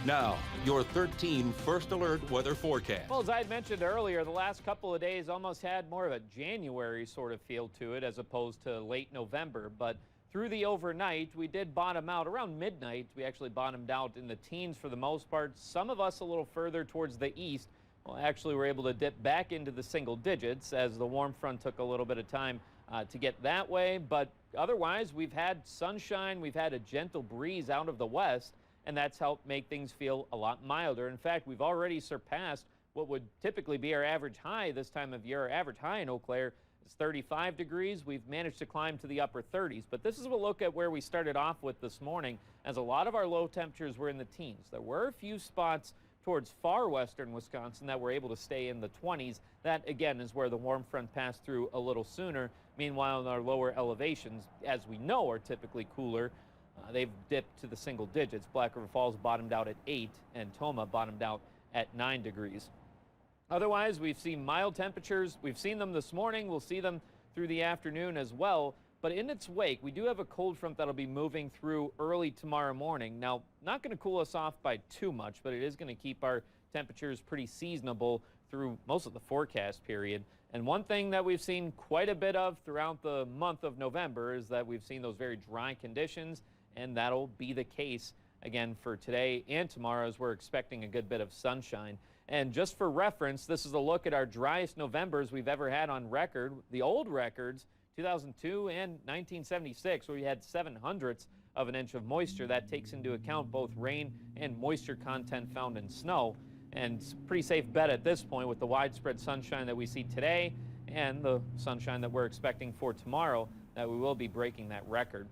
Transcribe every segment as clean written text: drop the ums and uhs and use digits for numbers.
Now, your 13 First Alert weather forecast. Well, as I had mentioned earlier, the last couple of days almost had more of a January sort of feel to it as opposed to late November. But through the overnight, we did bottom out around midnight. We actually bottomed out in the teens for the most part. Some of us a little further towards the east. Well, actually, we're able to dip back into the single digits as the warm front took a little bit of time to get that way. But otherwise, we've had sunshine. We've had a gentle breeze out of the west, and that's helped make things feel a lot milder. In fact, we've already surpassed what would typically be our average high this time of year. Our average high in Eau Claire is 35 degrees. We've managed to climb to the upper 30s. But this is a look at where we started off with this morning, as a lot of our low temperatures were in the teens. There were a few spots towards far western Wisconsin that were able to stay in the 20s. That, again, is where the warm front passed through a little sooner. Meanwhile, in our lower elevations, as we know, are typically cooler. They've dipped to the single digits. Black River Falls bottomed out at 8, and Toma bottomed out at 9 degrees. Otherwise, we've seen mild temperatures. We've seen them this morning. We'll see them through the afternoon as well. But in its wake, we do have a cold front that'll be moving through early tomorrow morning. Now, not going to cool us off by too much, but it is going to keep our temperatures pretty seasonable through most of the forecast period. And one thing that we've seen quite a bit of throughout the month of November is that we've seen those very dry conditions. And that'll be the case again for today and tomorrow, as we're expecting a good bit of sunshine. And just for reference, this is a look at our driest Novembers we've ever had on record. The old records, 2002 and 1976, where we had 0.07 of an inch of moisture. That takes into account both rain and moisture content found in snow. And it's a pretty safe bet at this point with the widespread sunshine that we see today and the sunshine that we're expecting for tomorrow, that we will be breaking that record.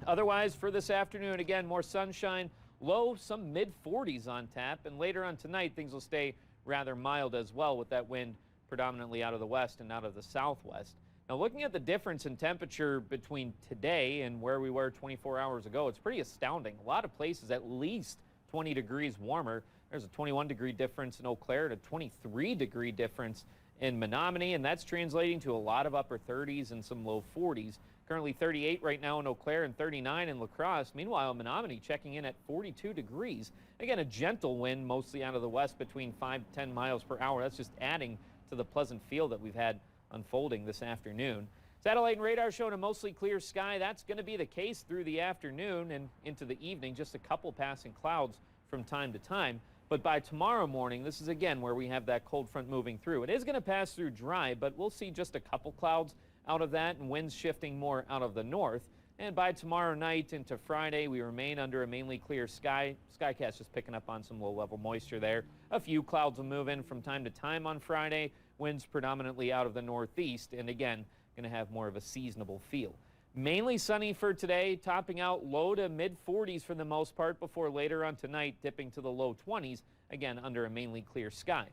Otherwise, for this afternoon, again, more sunshine, low, some mid-40s on tap, and later on tonight, things will stay rather mild as well, with that wind predominantly out of the west and out of the southwest. Now, looking at the difference in temperature between today and where we were 24 hours ago, it's pretty astounding. A lot of places at least 20 degrees warmer. There's a 21-degree difference in Eau Claire and a 23-degree difference in Menominee, and that's translating to a lot of upper 30s and some low 40s. Currently 38 right now in Eau Claire and 39 in LaCrosse. Meanwhile, Menominee checking in at 42 degrees. Again, a gentle wind, mostly out of the west, between 5 to 10 miles per hour. That's just adding to the pleasant feel that we've had unfolding this afternoon. Satellite and radar showing a mostly clear sky. That's going to be the case through the afternoon and into the evening. Just a couple passing clouds from time to time. But by tomorrow morning, this is again where we have that cold front moving through. It is going to pass through dry, but we'll see just a couple clouds out of that, and winds shifting more out of the north. And by tomorrow night into Friday, we remain under a mainly clear sky. Skycast just picking up on some low-level moisture there. A few clouds will move in from time to time on Friday. Winds predominantly out of the northeast, and again, going to have more of a seasonable feel. Mainly sunny for today, topping out low to mid-40s for the most part, before later on tonight dipping to the low 20s, again under a mainly clear sky.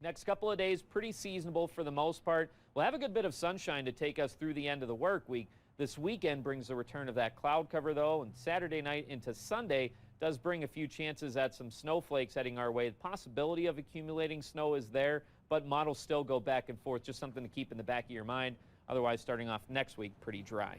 Next couple of days, pretty seasonable for the most part. We'll have a good bit of sunshine to take us through the end of the work week. This weekend brings the return of that cloud cover, though, and Saturday night into Sunday does bring a few chances at some snowflakes heading our way. The possibility of accumulating snow is there, but models still go back and forth. Just something to keep in the back of your mind. Otherwise, starting off next week, pretty dry.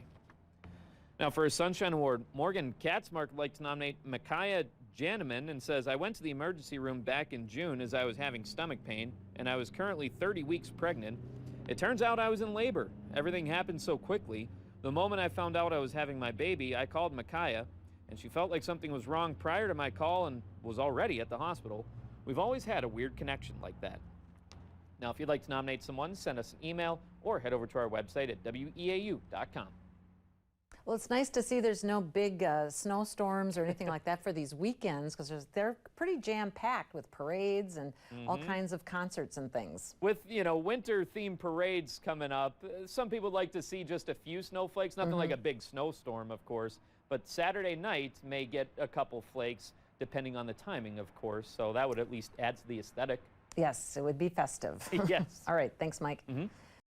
Now, for a Sunshine Award, Morgan Katzmark would like to nominate Micaiah Janeman and says, I went to the emergency room back in June as I was having stomach pain, and I was currently 30 weeks pregnant. It turns out I was in labor. Everything happened so quickly. The moment I found out I was having my baby, I called Micaiah, and she felt like something was wrong prior to my call and was already at the hospital. We've always had a weird connection like that. Now, if you'd like to nominate someone, send us an email or head over to our website at WEAU.com. Well, it's nice to see there's no big snowstorms or anything like that for these weekends, because they're pretty jam-packed with parades and all kinds of concerts and things. With, winter-themed parades coming up, some people would like to see just a few snowflakes, nothing like a big snowstorm, of course. But Saturday night may get a couple flakes, depending on the timing, of course. So that would at least add to the aesthetic. Yes, it would be festive. Yes. All right, thanks, Mike.